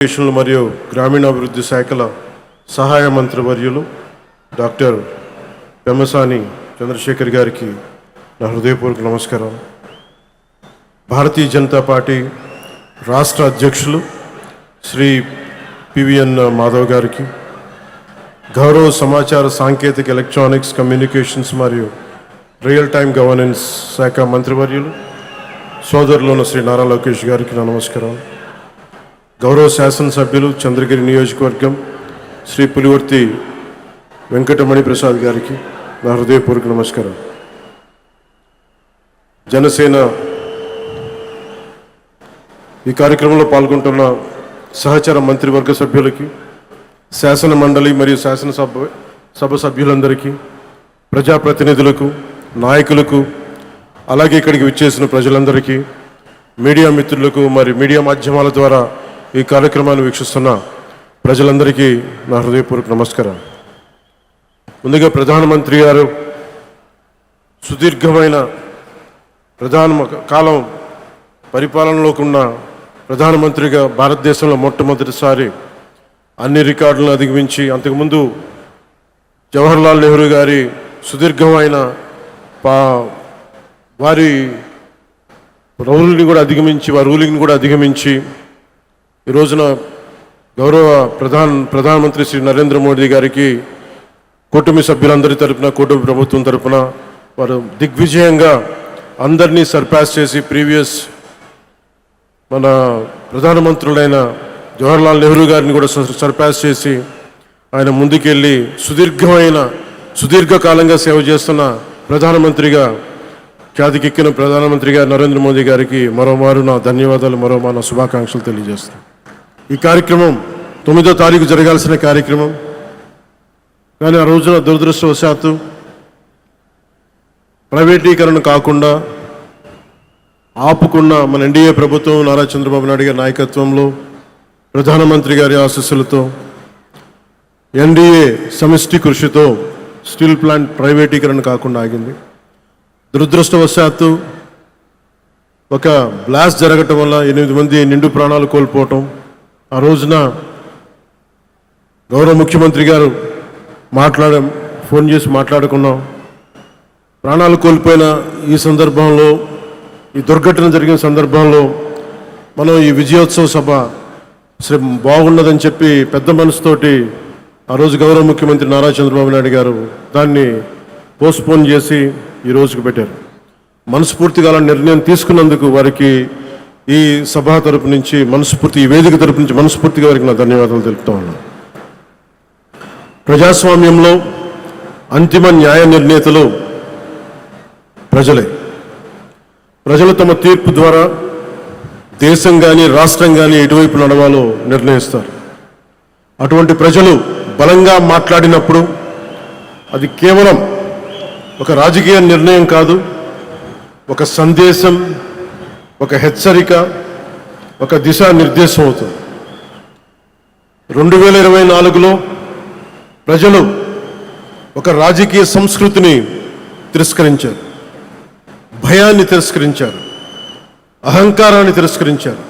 మరియు గ్రామీణాభివృద్ధి శాఖల సహాయ మంత్రివర్యులు డాక్టర్ పెమ్మసాని చంద్రశేఖర్ గారికి నా హృదయపూర్వక నమస్కారం. భారతీయ జనతా పార్టీ రాష్ట్ర అధ్యక్షులు శ్రీ పివిఎన్ మాధవ్ గారికి, గౌరవ సమాచార సాంకేతిక ఎలక్ట్రానిక్స్ కమ్యూనికేషన్స్ మరియు రియల్ టైమ్ గవర్నెన్స్ శాఖ మంత్రివర్యులు సోదరులను శ్రీ నారా లోకేష్ గారికి నా నమస్కారం. గౌరవ శాసనసభ్యులు చంద్రగిరి నియోజకవర్గం శ్రీ పులివర్తి వెంకటమణి ప్రసాద్ గారికి నా హృదయపూర్వక నమస్కారం. జనసేన ఈ కార్యక్రమంలో పాల్గొంటున్న సహచర మంత్రివర్గ సభ్యులకి, శాసన మండలి మరియు శాసనసభ సభ్యులందరికీ, ప్రజాప్రతినిధులకు, నాయకులకు, అలాగే ఇక్కడికి విచ్చేసిన ప్రజలందరికీ, మీడియా మిత్రులకు మరి మీడియా మాధ్యమాల ద్వారా ఈ కార్యక్రమాన్ని వీక్షిస్తున్న ప్రజలందరికీ నా హృదయపూర్వక నమస్కారం. ముందుగా ప్రధానమంత్రి గారు సుదీర్ఘమైన కాలం పరిపాలనలోకి ఉన్న ప్రధానమంత్రిగా భారతదేశంలో మొట్టమొదటిసారి అన్ని రికార్డులను అధిగమించి, అంతకుముందు జవహర్లాల్ నెహ్రూ గారి సుదీర్ఘమైన వారి రూలింగ్ని కూడా అధిగమించి ఈ రోజున గౌరవ ప్రధానమంత్రి శ్రీ నరేంద్ర మోడీ గారికి కూటమి సభ్యులందరి తరపున, కూటమి ప్రభుత్వం తరపున వారు దిగ్విజయంగా అందరినీ సర్పాస్ చేసి ప్రీవియస్ మన ప్రధానమంత్రులైన జవహర్లాల్ నెహ్రూ గారిని కూడా సర్పాస్ చేసి ఆయన ముందుకెళ్ళి సుదీర్ఘకాలంగా సేవ చేస్తున్న ప్రధానమంత్రిగా ఖ్యాతికెక్కిన ప్రధానమంత్రిగా నరేంద్ర మోదీ గారికి మరోమారు నా ధన్యవాదాలు, మరోమారు నా శుభాకాంక్షలు తెలియజేస్తాను. ఈ కార్యక్రమం 9వ తారీఖు జరగాల్సిన కార్యక్రమం, కానీ ఆ రోజున దురదృష్టవశాత్తు ప్రైవేటీకరణ కాకుండా ఆపుకున్న మన ఎన్డీఏ ప్రభుత్వం నారా చంద్రబాబు నాయుడు గారి నాయకత్వంలో, ప్రధానమంత్రి గారి ఆశీస్సులతో, ఎన్డీఏ సమిష్టి కృషితో స్టీల్ ప్లాంట్ ప్రైవేటీకరణ కాకుండా ఆగింది. దురదృష్టవశాత్తు ఒక బ్లాస్ట్ జరగటం వల్ల 8 మంది నిండు ప్రాణాలు కోల్పోవటం, ఆ రోజున గౌరవ ముఖ్యమంత్రి గారు ఫోన్ చేసి మాట్లాడుకున్నాం. ప్రాణాలు కోల్పోయిన ఈ సందర్భంలో, ఈ దుర్ఘటన జరిగిన సందర్భంలో మనం ఈ విజయోత్సవ సభ బాగున్నదని చెప్పి పెద్ద మనసుతోటి ఆ రోజు గౌరవ ముఖ్యమంత్రి నారా చంద్రబాబు నాయుడు గారు దాన్ని పోస్ట్పోన్ చేసి ఈ రోజుకు పెట్టారు. మనస్ఫూర్తిగా అలా నిర్ణయం తీసుకున్నందుకు వారికి ఈ సభ తరపు నుంచి ఈ వేదిక తరపు నుంచి మనస్ఫూర్తిగా వారికి నా ధన్యవాదాలు తెలుపుతా ఉన్నాను. ప్రజాస్వామ్యంలో అంతిమ న్యాయ నిర్ణేతలు ప్రజలే. ప్రజలు తమ తీర్పు ద్వారా దేశం కానీ రాష్ట్రం కానీ ఎటువైపు నడవాలో నిర్ణయిస్తారు. అటువంటి ప్రజలు బలంగా మాట్లాడినప్పుడు అది కేవలం ఒక రాజకీయ నిర్ణయం కాదు, ఒక సందేశం, ఒక హెచ్చరిక, ఒక దిశానిర్దేశం అవుతుంది. 2024లో ప్రజలు ఒక రాజకీయ సంస్కృతిని తిరస్కరించారు, భయాన్ని తిరస్కరించారు, అహంకారాన్ని తిరస్కరించారు,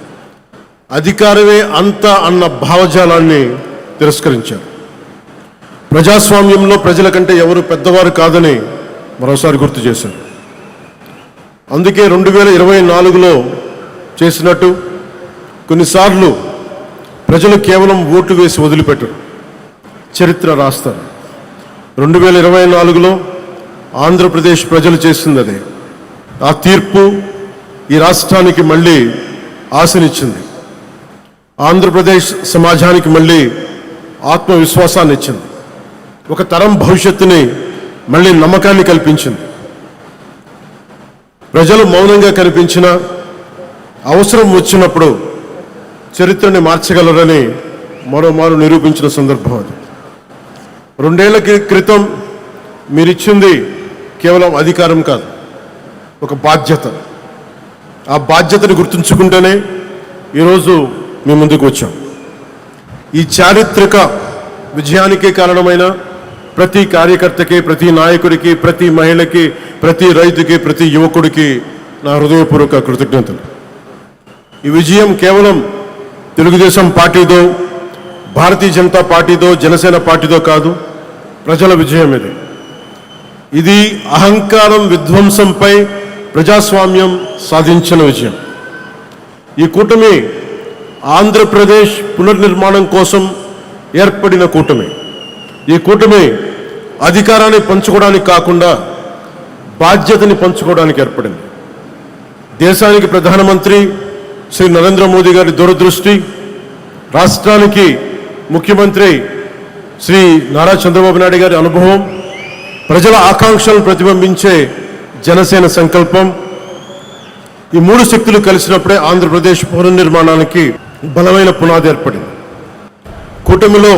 అధికారమే అంతా అన్న భావజాలాన్ని తిరస్కరించారు. ప్రజాస్వామ్యంలో ప్రజల కంటే ఎవరు పెద్దవారు కాదని మరోసారి గుర్తు చేశారు. అందుకే 2024లో చేసినట్టు కొన్నిసార్లు ప్రజలు కేవలం ఓట్లు వేసి వదిలిపెట్టరు, చరిత్ర రాస్తారు. 2024లో ఆంధ్రప్రదేశ్ ప్రజలు చేసింది అదే. ఆ తీర్పు ఈ రాష్ట్రానికి మళ్ళీ ఆశనిచ్చింది, ఆంధ్రప్రదేశ్ సమాజానికి మళ్ళీ ఆత్మవిశ్వాసాన్ని ఇచ్చింది, ఒక తరం భవిష్యత్తుని మళ్ళీ నమ్మకాన్ని కల్పించింది. ప్రజలు మౌనంగా కనిపించిన అవసరం వచ్చినప్పుడు చరిత్రని మార్చగలరని మరోమారు నిరూపించిన సందర్భం అది. 2 ఏళ్ల క్రితం మీరిచ్చింది కేవలం అధికారం కాదు, ఒక బాధ్యత. ఆ బాధ్యతను గుర్తుంచుకుంటేనే ఈరోజు మీ ముందుకు వచ్చాం. ఈ చారిత్రక విజయానికి కారణమైన ప్రతి కార్యకర్తకి, ప్రతి నాయకుడికి, ప్రతి మహిళకి, ప్రతి రైతుకి, ప్రతి యువకుడికి నా హృదయపూర్వక కృతజ్ఞతలు. ఈ విజయం కేవలం తెలుగుదేశం పార్టీదో, భారతీయ జనతా పార్టీదో, జనసేన పార్టీదో కాదు, ప్రజల విజయం ఇది. ఇది అహంకారం విధ్వంసంపై ప్రజాస్వామ్యం సాధించిన విజయం. ఈ కూటమి ఆంధ్రప్రదేశ్ పునర్నిర్మాణం కోసం ఏర్పడిన కూటమి. ఈ కూటమి అధికారాన్ని పంచుకోవడానికి కాకుండా బాధ్యతని పంచుకోవడానికి ఏర్పడింది. దేశానికి ప్రధానమంత్రి శ్రీ నరేంద్ర మోదీ గారి దూరదృష్టి, రాష్ట్రానికి ముఖ్యమంత్రి శ్రీ నారా చంద్రబాబు నాయుడు గారి అనుభవం, ప్రజల ఆకాంక్షలను ప్రతిబింబించే జనసేన సంకల్పం, ఈ మూడు శక్తులు కలిసినప్పుడే ఆంధ్రప్రదేశ్ పునర్నిర్మాణానికి బలమైన పునాది ఏర్పడింది. కూటమిలో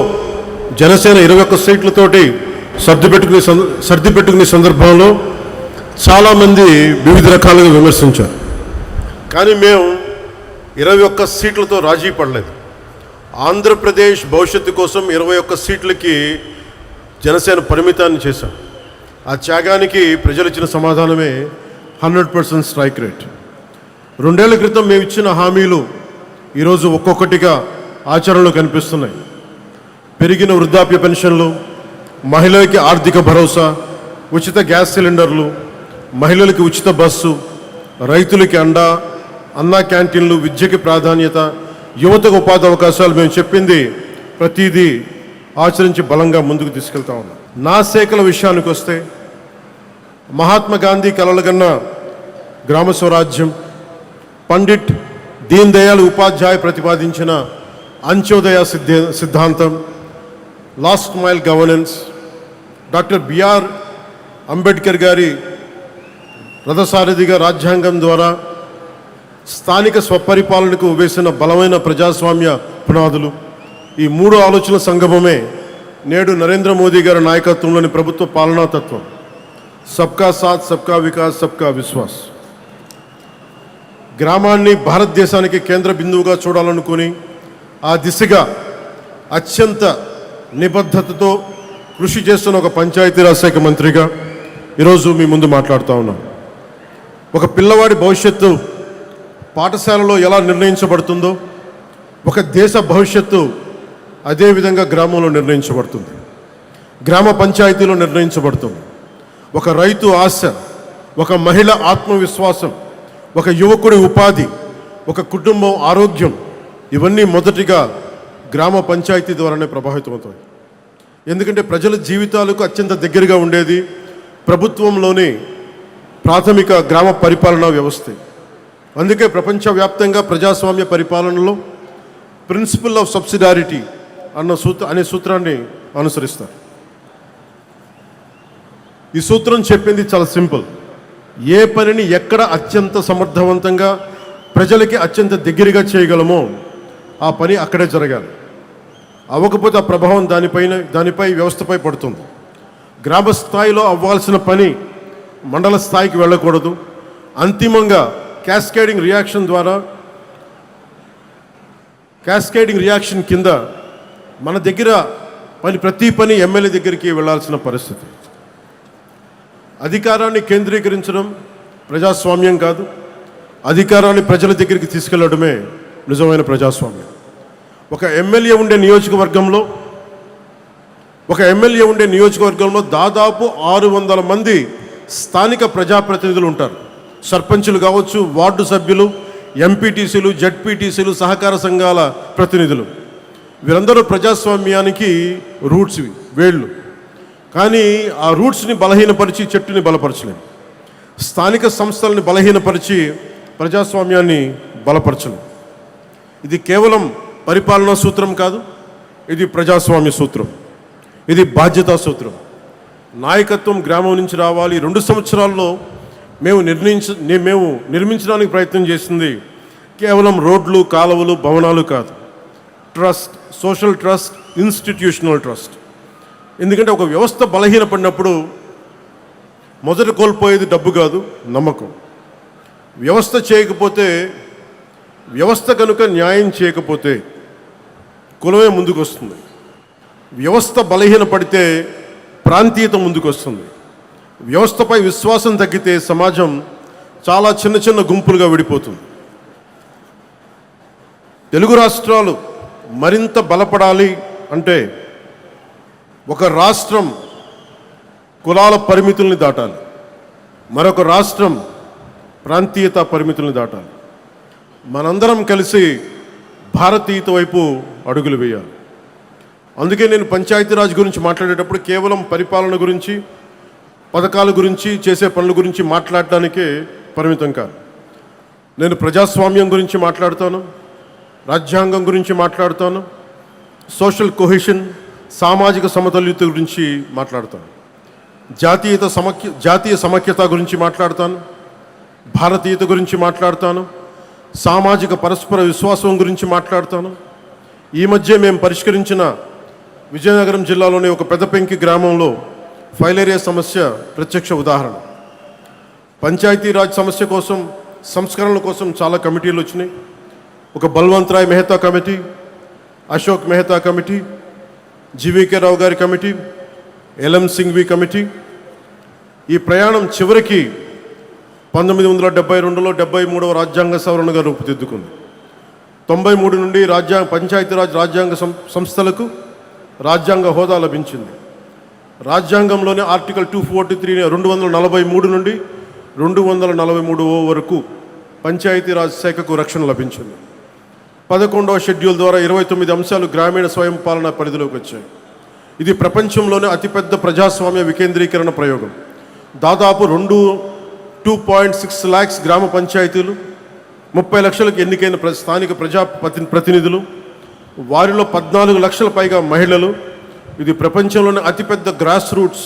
జనసేన 21 సీట్లతోటి సర్దిపెట్టుకునే సందర్భంలో చాలామంది వివిధ రకాలుగా విమర్శించారు. కానీ మేము 21 సీట్లతో రాజీ పడలేదు. ఆంధ్రప్రదేశ్ భవిష్యత్తు కోసం 21 సీట్లకి జనసేన పరిమితాన్ని చేశాం. ఆ త్యాగానికి ప్రజలు ఇచ్చిన సమాధానమే 100% స్ట్రైక్ రేట్. 2 ఏళ్ల క్రితం మేము ఇచ్చిన హామీలు ఈరోజు ఒక్కొక్కటిగా ఆచరణలో కనిపిస్తున్నాయి. పెరిగిన వృద్ధాప్య పెన్షన్లు, మహిళలకి ఆర్థిక భరోసా, ఉచిత గ్యాస్ సిలిండర్లు, మహిళలకి ఉచిత బస్సు, రైతులకి అండా, అన్నా క్యాంటీన్లు, విద్యకి ప్రాధాన్యత, యువతకు ఉపాధి అవకాశాలు, మేము చెప్పింది ప్రతిదీ ఆచరించి బలంగా ముందుకు తీసుకెళ్తా ఉన్నాం. నా శాఖల విషయానికి వస్తే మహాత్మా గాంధీ కలలుగన్న గ్రామ స్వరాజ్యం, పండిట్ దీన్ దయాళ్ ఉపాధ్యాయ ప్రతిపాదించిన అంత్యోదయ సిద్ధాంతం, last mile governance, doctor B R Ambedkar గారి రథసారథిగా రాజ్యాంగం ద్వారా స్థానిక స్వపరిపాలనకు వేసిన బలమైన ప్రజాస్వామ్య పునాదులు, ఈ 3 ఆలోచనల సంగమమే నేడు నరేంద్ర మోదీ గారి నాయకత్వంలోని ప్రభుత్వ పాలనా తత్వం. సబ్కా సాత్, సబ్కా వికాస్, సబ్కా విశ్వాస్. గ్రామాన్ని భారతదేశానికి కేంద్ర బిందువుగా చూడాలనుకుని ఆ దిశగా అత్యంత నిబద్ధతతో కృషి చేస్తున్న ఒక పంచాయతీరాజ్ శాఖ మంత్రిగా ఈరోజు మీ ముందు మాట్లాడుతూ ఉన్నాం. ఒక పిల్లవాడి భవిష్యత్తు పాఠశాలలో ఎలా నిర్ణయించబడుతుందో, ఒక దేశ భవిష్యత్తు అదేవిధంగా గ్రామంలో నిర్ణయించబడుతుంది, గ్రామ పంచాయతీలో నిర్ణయించబడుతుంది. ఒక రైతు ఆశ, ఒక మహిళ ఆత్మవిశ్వాసం, ఒక యువకుడి ఉపాధి, ఒక కుటుంబం ఆరోగ్యం, ఇవన్నీ మొదటిగా గ్రామ పంచాయతీ ద్వారానే ప్రభావితమవుతాయి. ఎందుకంటే ప్రజల జీవితాలకు అత్యంత దగ్గరగా ఉండేది ప్రభుత్వంలోని ప్రాథమిక గ్రామ పరిపాలనా వ్యవస్థ. అందుకే ప్రపంచవ్యాప్తంగా ప్రజాస్వామ్య పరిపాలనలో ప్రిన్సిపల్ ఆఫ్ సబ్సిడారిటీ అనే సూత్రాన్ని అనుసరిస్తారు. ఈ సూత్రం చెప్పింది చాలా సింపుల్. ఏ పనిని ఎక్కడ అత్యంత సమర్థవంతంగా ప్రజలకి అత్యంత దగ్గరగా చేయగలమో ఆ పని అక్కడే జరగాలి. అవ్వకపోతే ఆ ప్రభావం దానిపై వ్యవస్థపై పడుతుంది. గ్రామ స్థాయిలో అవ్వాల్సిన పని మండల స్థాయికి వెళ్ళకూడదు. అంతిమంగా క్యాస్కేడింగ్ రియాక్షన్ కింద మన దగ్గర ప్రతి పని ఎమ్మెల్యే దగ్గరికి వెళ్ళాల్సిన పరిస్థితి. అధికారాన్ని కేంద్రీకరించడం ప్రజాస్వామ్యం కాదు, అధికారాన్ని ప్రజల దగ్గరికి తీసుకెళ్లడమే నిజమైన ప్రజాస్వామ్యం. ఒక ఎమ్మెల్యే ఉండే నియోజకవర్గంలో దాదాపు 600 మంది స్థానిక ప్రజాప్రతినిధులు ఉంటారు. సర్పంచులు కావచ్చు, వార్డు సభ్యులు, ఎంపీటీసీలు, జడ్పీటీసీలు, సహకార సంఘాల ప్రతినిధులు, వీరందరూ ప్రజాస్వామ్యానికి రూట్స్, వేళ్ళు. కానీ ఆ రూట్స్ని బలహీనపరిచి చెట్టుని బలపరచలేము. స్థానిక సంస్థలని బలహీనపరిచి ప్రజాస్వామ్యాన్ని బలపరచలేము. ఇది కేవలం పరిపాలనా సూత్రం కాదు, ఇది ప్రజాస్వామ్య సూత్రం, ఇది బాధ్యతా సూత్రం. నాయకత్వం గ్రామం నుంచి రావాలి. 2 సంవత్సరాల్లో మేము నిర్మించడానికి ప్రయత్నం చేసింది కేవలం రోడ్లు, కాలువలు, భవనాలు కాదు. Trust, social trust, institutional trust. ఎందుకంటే ఒక వ్యవస్థ బలహీనపడినప్పుడు మొదట కోల్పోయేది డబ్బు కాదు, నమ్మకం. వ్యవస్థ కనుక న్యాయం చేయకపోతే కులమే ముందుకు వస్తుంది. వ్యవస్థ బలహీనపడితే ప్రాంతీయత ముందుకు వస్తుంది. వ్యవస్థపై విశ్వాసం తగ్గితే సమాజం చాలా చిన్న చిన్న గుంపులుగా విడిపోతుంది. తెలుగు రాష్ట్రాలు మరింత బలపడాలి అంటే ఒక రాష్ట్రం కులాల పరిమితుల్ని దాటాలి, మరొక రాష్ట్రం ప్రాంతీయత పరిమితుల్ని దాటాలి. మనందరం కలిసి భారతీయత వైపు అడుగులు వేయాలి. అందుకే నేను పంచాయతీరాజ్ గురించి మాట్లాడేటప్పుడు కేవలం పరిపాలన గురించి, పథకాల గురించి, చేసే పనుల గురించి మాట్లాడటానికే పరిమితం కాదు. నేను ప్రజాస్వామ్యం గురించి మాట్లాడుతాను, రాజ్యాంగం గురించి మాట్లాడుతాను, సోషల్ కొహెషన్, సామాజిక సమతుల్యత గురించి మాట్లాడతాను, జాతీయ సమైక్యత గురించి మాట్లాడతాను, భారతీయత గురించి మాట్లాడతాను, సామాజిక పరస్పర విశ్వాసం గురించి మాట్లాడతాను. ఈ మధ్య మేము పరిష్కరించిన విజయనగరం జిల్లాలోని ఒక పెద్దపెంకి గ్రామంలో ఫైలేరియా సమస్య ప్రత్యక్ష ఉదాహరణ. పంచాయతీరాజ్ సమస్య కోసం, సంస్కరణల కోసం చాలా కమిటీలు వచ్చినాయి. ఒక Balwant Rai Mehta committee, Ashok Mehta committee, GVK Rao గారి కమిటీ, ఎల్ఎం సింఘ్వి కమిటీ. ఈ ప్రయాణం చివరికి 1972లో 73వ రాజ్యాంగ సవరణగా రూపుదిద్దుకుంది. 93 నుండి పంచాయతీరాజ్ రాజ్యాంగ సంస్థలకు రాజ్యాంగ హోదా లభించింది. రాజ్యాంగంలోని ఆర్టికల్ 243 243 నుండి 243 వరకు పంచాయతీరాజ్ శాఖకు రక్షణ లభించింది. 11వ షెడ్యూల్ ద్వారా 29 అంశాలు గ్రామీణ స్వయం పాలన పరిధిలోకి వచ్చాయి. ఇది ప్రపంచంలోనే అతిపెద్ద ప్రజాస్వామ్య వికేంద్రీకరణ ప్రయోగం. దాదాపు 2.6 lakhs గ్రామ పంచాయతీలు, 30 లక్షలకు ఎన్నికైన స్థానిక ప్రతినిధులు, వారిలో 14 లక్షల పైగా మహిళలు. ఇది ప్రపంచంలోనే అతిపెద్ద గ్రాస్ రూట్స్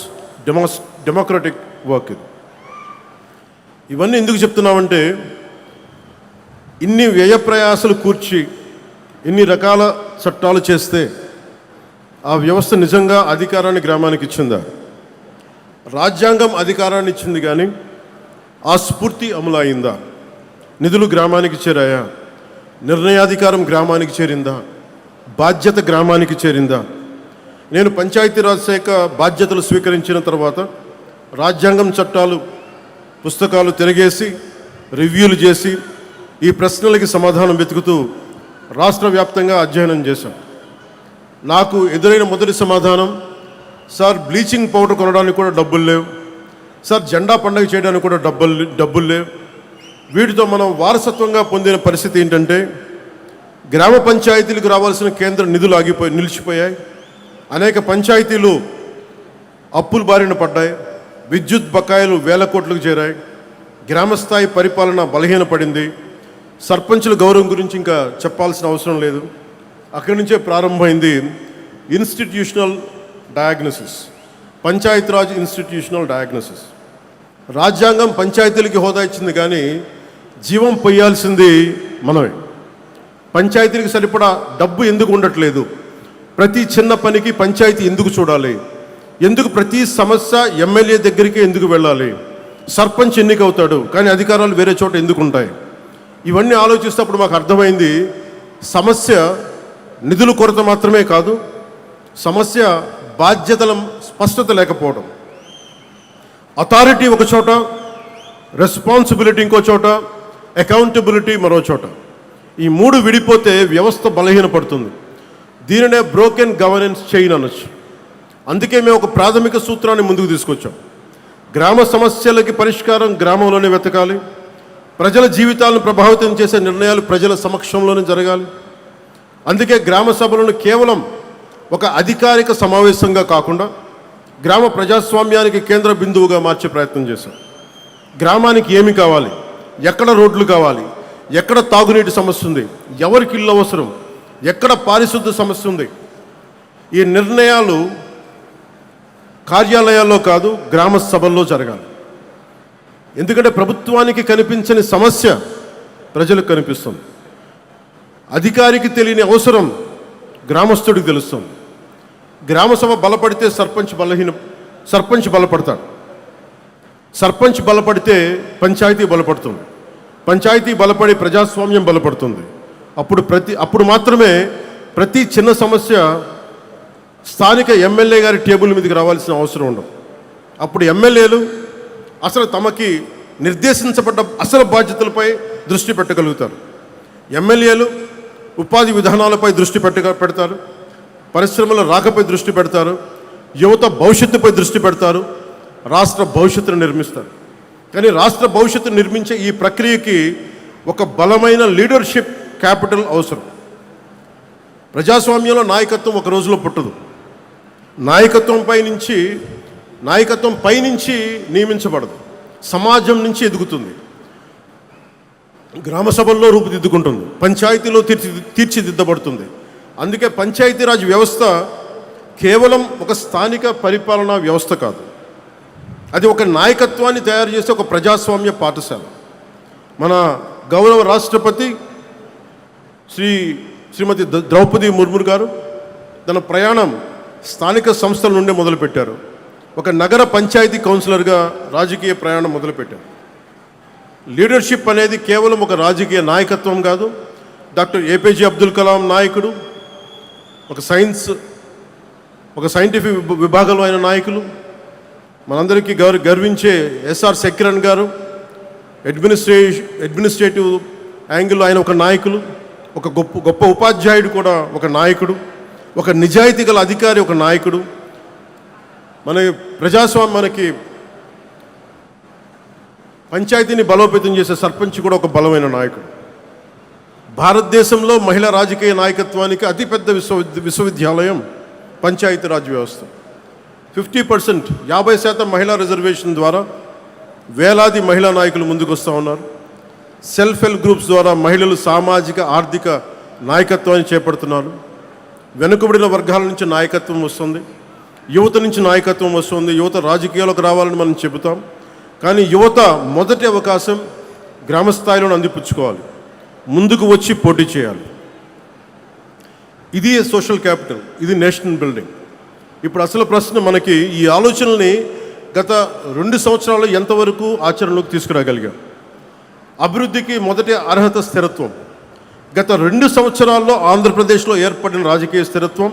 డెమోక్రటిక్ వర్క్. ఇవన్నీ ఎందుకు చెప్తున్నామంటే, ఇన్ని వ్యయ ప్రయాసలు కూర్చి ఇన్ని రకాల చట్టాలు చేస్తే ఆ వ్యవస్థ నిజంగా అధికారాన్ని గ్రామానికి ఇచ్చిందా? రాజ్యాంగం అధికారాన్ని ఇచ్చింది, కానీ ఆ స్ఫూర్తి అమలు అయిందా? నిధులు గ్రామానికి చేరాయా? నిర్ణయాధికారం గ్రామానికి చేరిందా? బాధ్యత గ్రామానికి చేరిందా? నేను పంచాయతీరాజ్ శాఖ బాధ్యతలు స్వీకరించిన తర్వాత రాజ్యాంగం చట్టాలు పుస్తకాలు తిరగేసి రివ్యూలు చేసి ఈ ప్రశ్నలకి సమాధానం వెతుకుతూ రాష్ట్ర వ్యాప్తంగా అధ్యయనం చేశాం. నాకు ఎదురైన మొదటి సమాధానం, సార్ బ్లీచింగ్ పౌడర్ కొనడానికి కూడా డబ్బులు లేవు, సార్ జెండా పండుగ చేయడానికి కూడా డబ్బులు లేవు. వీటితో మనం వారసత్వంగా పొందిన పరిస్థితి ఏంటంటే, గ్రామ పంచాయతీలకు రావాల్సిన కేంద్ర నిధులు నిలిచిపోయాయి. అనేక పంచాయతీలు అప్పుల బారిన పడ్డాయి. విద్యుత్ బకాయిలు వేల కోట్లకు చేరాయి. గ్రామస్థాయి పరిపాలన బలహీనపడింది. సర్పంచుల గౌరవం గురించి ఇంకా చెప్పాల్సిన అవసరం లేదు. అక్కడి నుంచే ప్రారంభమైంది institutional diagnosis, Panchayati Raj institutional diagnosis. రాజ్యాంగం పంచాయతీలకి హోదా ఇచ్చింది, కానీ జీవం పొయ్యాల్సింది మనమే. పంచాయతీలకు సరిపడా డబ్బు ఎందుకు ఉండట్లేదు? ప్రతి చిన్న పనికి పంచాయతీ ఎందుకు చూడాలి? ఎందుకు ప్రతి సమస్య ఎమ్మెల్యే దగ్గరికి ఎందుకు వెళ్ళాలి? సర్పంచ్ ఎన్నికవుతాడు, కానీ అధికారాలు వేరే చోట ఎందుకు ఉంటాయి? ఇవన్నీ ఆలోచిస్తేప్పుడు మాకు అర్థమైంది, సమస్య నిధుల కొరత మాత్రమే కాదు, సమస్య బాధ్యతల స్పష్టత లేకపోవడం. అథారిటీ ఒక చోట, రెస్పాన్సిబిలిటీ ఇంకో చోట, అకౌంటబిలిటీ మరో చోట. ఈ మూడు విడిపోతే వ్యవస్థ బలహీనపడుతుంది. దీనినే బ్రోకెన్ గవర్నెన్స్ చైన్ అనొచ్చు. అందుకే మేము ఒక ప్రాథమిక సూత్రాన్ని ముందుకు తీసుకొచ్చాం. గ్రామ సమస్యలకి పరిష్కారం గ్రామంలోనే వెతకాలి. ప్రజల జీవితాలను ప్రభావితం చేసే నిర్ణయాలు ప్రజల సమక్షంలోనే జరగాలి. అందుకే గ్రామ సభలను కేవలం ఒక అధికారిక సమావేశంగా కాకుండా గ్రామ ప్రజాస్వామ్యానికి కేంద్ర బిందువుగా మార్చే ప్రయత్నం చేశాం. గ్రామానికి ఏమి కావాలి, ఎక్కడ రోడ్లు కావాలి, ఎక్కడ తాగునీటి సమస్య ఉంది, ఎవరికి ఇల్లు అవసరం, ఎక్కడ పారిశుద్ధ సమస్య ఉంది, ఈ నిర్ణయాలు కార్యాలయాల్లో కాదు, గ్రామ సభల్లో జరగాలి. ఎందుకంటే ప్రభుత్వానికి కనిపించని సమస్య ప్రజలకు కనిపిస్తుంది. అధికారికి తెలియని అవసరం గ్రామస్తుడికి తెలుస్తుంది. గ్రామ సభ బలపడితే సర్పంచ్ బలపడతాడు. సర్పంచ్ బలపడితే పంచాయతీ బలపడుతుంది. పంచాయతీ బలపడి ప్రజాస్వామ్యం బలపడుతుంది. అప్పుడు మాత్రమే ప్రతి చిన్న సమస్య స్థానిక ఎమ్మెల్యే గారి టేబుల్ మీదకి రావాల్సిన అవసరం ఉండదు. అప్పుడు ఎమ్మెల్యేలు అసలు తమకి నిర్దేశించబడ్డ అసలు బాధ్యతలపై దృష్టి పెట్టగలుగుతారు. ఎమ్మెల్యేలు ఉపాధి విధానాలపై దృష్టి పెడతారు, పరిశ్రమల రాకపై దృష్టి పెడతారు, యువత భవిష్యత్తుపై దృష్టి పెడతారు, రాష్ట్ర భవిష్యత్తును నిర్మిస్తారు. కానీ రాష్ట్ర భవిష్యత్తును నిర్మించే ఈ ప్రక్రియకి ఒక బలమైన లీడర్షిప్ క్యాపిటల్ అవసరం. ప్రజాస్వామ్యంలో నాయకత్వం ఒక రోజులో పుట్టదు. నాయకత్వం పైనుంచి నియమించబడదు, సమాజం నుంచి ఎదుగుతుంది, గ్రామ సభల్లో రూపుదిద్దుకుంటుంది, పంచాయతీలో తీర్చిదిద్దబడుతుంది. అందుకే పంచాయతీరాజ్ వ్యవస్థ కేవలం ఒక స్థానిక పరిపాలనా వ్యవస్థ కాదు, అది ఒక నాయకత్వాన్ని తయారు చేసే ఒక ప్రజాస్వామ్య పాఠశాల. మన గౌరవ రాష్ట్రపతి శ్రీమతి ద్రౌపది ముర్ము గారు తన ప్రయాణం స్థానిక సంస్థల నుండి మొదలుపెట్టారు. ఒక నగర పంచాయతీ కౌన్సిలర్గా రాజకీయ ప్రయాణం మొదలుపెట్టారు. లీడర్షిప్ అనేది కేవలం ఒక రాజకీయ నాయకత్వం కాదు. డాక్టర్ ఏపీజే అబ్దుల్ కలాం నాయకుడు, ఒక సైంటిఫిక్ విభాగంలో అయిన నాయకులు, మనందరికీ గర్వించే ఎస్ఆర్ సెక్కిరణ్ గారు, అడ్మినిస్ట్రేటివ్ యాంగిల్లో ఆయన ఒక నాయకులు, ఒక గొప్ప ఉపాధ్యాయుడు కూడా ఒక నాయకుడు, ఒక నిజాయితీ గల అధికారి ఒక నాయకుడు. మనకి పంచాయతీని బలోపేతం చేసే సర్పంచ్ కూడా ఒక బలమైన నాయకుడు. భారతదేశంలో మహిళా రాజకీయ నాయకత్వానికి అతిపెద్ద విశ్వవిద్యాలయం పంచాయతీరాజ్ వ్యవస్థ. 50% 50% మహిళా రిజర్వేషన్ ద్వారా వేలాది మహిళా నాయకులు ముందుకు వస్తూ ఉన్నారు. సెల్ఫ్ హెల్ప్ గ్రూప్స్ ద్వారా మహిళలు సామాజిక ఆర్థిక నాయకత్వాన్ని చేపడుతున్నారు. వెనుకబడిన వర్గాల నుంచి నాయకత్వం వస్తుంది, యువత నుంచి నాయకత్వం వస్తుంది. యువత రాజకీయాలకు రావాలని మనం చెబుతాం, కానీ యువత మొదటి అవకాశం గ్రామ స్థాయిలో అందిపుచ్చుకోవాలి, ముందుకు వచ్చి పోటీ చేయాలి. ఇది సోషల్ క్యాపిటల్, ఇది నేషనల్ బిల్డింగ్. ఇప్పుడు అసలు ప్రశ్న, మనకి ఈ ఆలోచనల్ని గత 2 సంవత్సరాలు ఎంతవరకు ఆచరణలోకి తీసుకురాగలిగాం? అభివృద్ధికి మొదటి అర్హత స్థిరత్వం. గత 2 సంవత్సరాల్లో ఆంధ్రప్రదేశ్లో ఏర్పడిన రాజకీయ స్థిరత్వం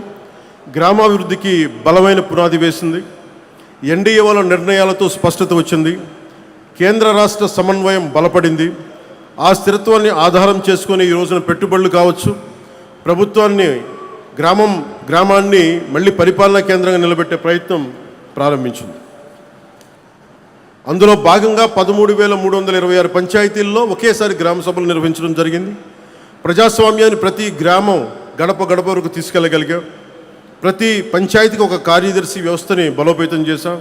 గ్రామాభివృద్ధికి బలమైన పునాది వేసింది. ఎన్డీఏ వాళ్ళ నిర్ణయాలతో స్పష్టత వచ్చింది, కేంద్ర రాష్ట్ర సమన్వయం బలపడింది. ఆ స్థిరత్వాన్ని ఆధారం చేసుకొని ఈ రోజున పెట్టుబడులు కావచ్చు, ప్రభుత్వాన్ని గ్రామాన్ని మళ్ళీ పరిపాలనా కేంద్రంగా నిలబెట్టే ప్రయత్నం ప్రారంభించింది. అందులో భాగంగా 13,326 పంచాయతీల్లో ఒకేసారి గ్రామ సభలు నిర్వహించడం జరిగింది. ప్రజాస్వామ్యాన్ని ప్రతి గ్రామం గడప వరకు తీసుకెళ్ళగలిగాం. ప్రతి పంచాయతీకి ఒక కార్యదర్శి వ్యవస్థని బలోపేతం చేశాం.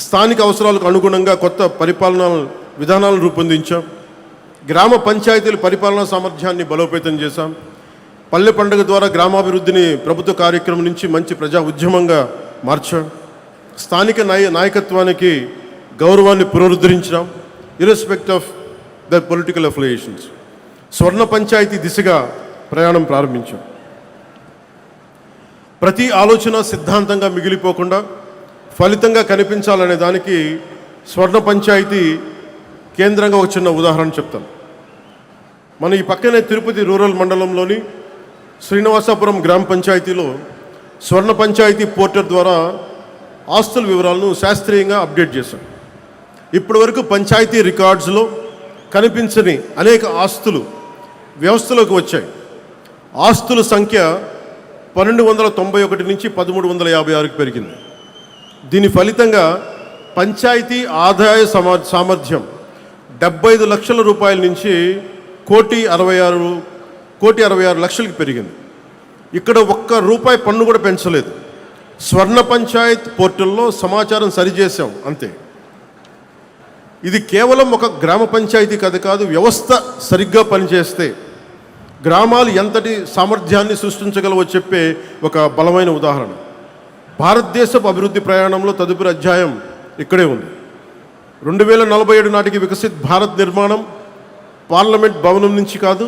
స్థానిక అవసరాలకు అనుగుణంగా కొత్త పరిపాలనా విధానాలను రూపొందించాం. గ్రామ పంచాయతీల పరిపాలనా సామర్థ్యాన్ని బలోపేతం చేశాం. పల్లె పండుగ ద్వారా గ్రామాభివృద్ధిని ప్రభుత్వ కార్యక్రమం నుంచి మంచి ప్రజా ఉద్యమంగా మార్చాం. స్థానిక నాయకత్వానికి గౌరవాన్ని పునరుద్ధరించాం, ఇర్రెస్పెక్ట్ ఆఫ్ ద పొలిటికల్ అఫిలియేషన్స్. స్వర్ణ పంచాయతీ దిశగా ప్రయాణం ప్రారంభించాం. ప్రతి ఆలోచన సిద్ధాంతంగా మిగిలిపోకుండా ఫలితంగా కనిపించాలనే దానికి స్వర్ణ పంచాయతీ కేంద్రంగా ఒక చిన్న ఉదాహరణ చెప్తాను. మన ఈ పక్కనే తిరుపతి రూరల్ మండలంలోని శ్రీనివాసాపురం గ్రామ పంచాయతీలో స్వర్ణ పంచాయతీ పోర్టల్ ద్వారా ఆస్తుల వివరాలను శాస్త్రీయంగా అప్డేట్ చేశాం. ఇప్పటి వరకు పంచాయతీ రికార్డ్స్లో కనిపించని అనేక ఆస్తులు వ్యవస్థలోకి వచ్చాయి. ఆస్తుల సంఖ్య 1291 నుంచి 1356కి పెరిగింది. దీని ఫలితంగా పంచాయతీ ఆదాయ సామర్థ్యం 75 లక్షల రూపాయల నుంచి 1,66 లక్షలకి పెరిగింది. ఇక్కడ ఒక్క రూపాయి పన్ను కూడా పెంచలేదు. స్వర్ణ పంచాయత్ పోర్టల్లో సమాచారం సరిచేసాం అంతే. ఇది కేవలం ఒక గ్రామ పంచాయతీ కథ కాదు, వ్యవస్థ సరిగ్గా పనిచేస్తే గ్రామాలు ఎంతటి సామర్థ్యాన్ని సృష్టించగలవో చెప్పే ఒక బలమైన ఉదాహరణ. భారతదేశపు అభివృద్ధి ప్రయాణంలో తదుపరి అధ్యాయం ఇక్కడే ఉంది. 2047 నాటికి వికసిత్ భారత్ నిర్మాణం పార్లమెంట్ భవనం నుంచి కాదు,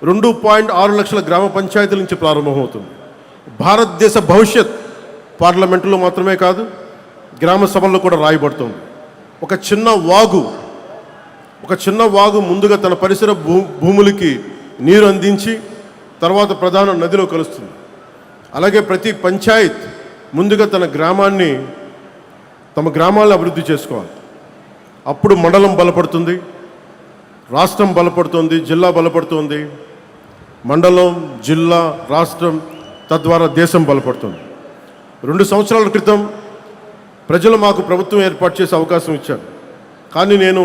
2.6 లక్షల గ్రామ పంచాయతీల నుంచి ప్రారంభమవుతుంది. భారతదేశ భవిష్యత్ పార్లమెంటులో మాత్రమే కాదు, గ్రామ సభల్లో కూడా రాయబడుతుంది. ఒక చిన్న వాగు ముందుగా తన పరిసర భూములకి నీరు అందించి తర్వాత ప్రధాన నదిలో కలుస్తుంది. అలాగే ప్రతి పంచాయత్ ముందుగా తమ గ్రామాలను అభివృద్ధి చేసుకోవాలి. అప్పుడు మండలం బలపడుతుంది, రాష్ట్రం బలపడుతుంది, జిల్లా బలపడుతుంది, మండలం, జిల్లా, రాష్ట్రం, తద్వారా దేశం బలపడుతుంది. 2 సంవత్సరాల క్రితం ప్రజలు మాకు ప్రభుత్వం ఏర్పాటు చేసే అవకాశం ఇచ్చారు. కానీ నేను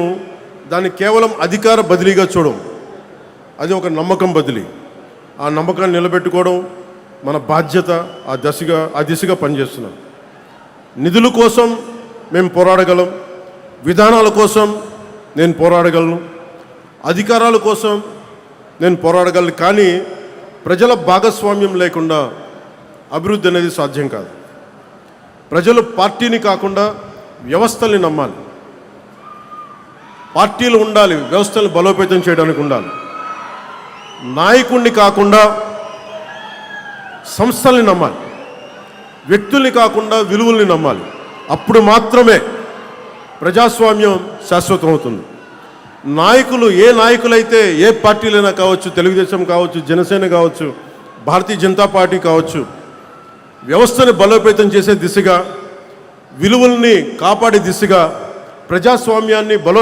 దాన్ని కేవలం అధికార బదిలీగా చూడం, అది ఒక నమ్మకం బదిలీ. ఆ నమ్మకాన్ని నిలబెట్టుకోవడం మన బాధ్యత. ఆ దిశగా పనిచేస్తున్నాం. నిధుల కోసం మేము పోరాడగలం, విధానాల కోసం నేను పోరాడగలను, అధికారాల కోసం నేను పోరాడగలను. కానీ ప్రజల భాగస్వామ్యం లేకుండా అభివృద్ధి అనేది సాధ్యం కాదు. ప్రజలు పార్టీని కాకుండా వ్యవస్థల్ని నమ్మాలి. పార్టీలు ఉండాలి, వ్యవస్థల్ని బలోపేతం చేయడానికి ఉండాలి. నాయకుడిని కాకుండా సంస్థల్ని నమ్మాలి, వ్యక్తుల్ని కాకుండా విలువల్ని నమ్మాలి. అప్పుడు మాత్రమే ప్రజాస్వామ్యం శాశ్వతం అవుతుంది. నాయకులు ఏ నాయకులైతే, ఏ పార్టీలైనా కావచ్చు, తెలుగుదేశం కావచ్చు, జనసేన కావచ్చు, భారతీయ జనతా పార్టీ కావచ్చు, వ్యవస్థను బలోపేతం చేసే దిశగా, విలువల్ని కాపాడే దిశగా, ప్రజాస్వామ్యాన్ని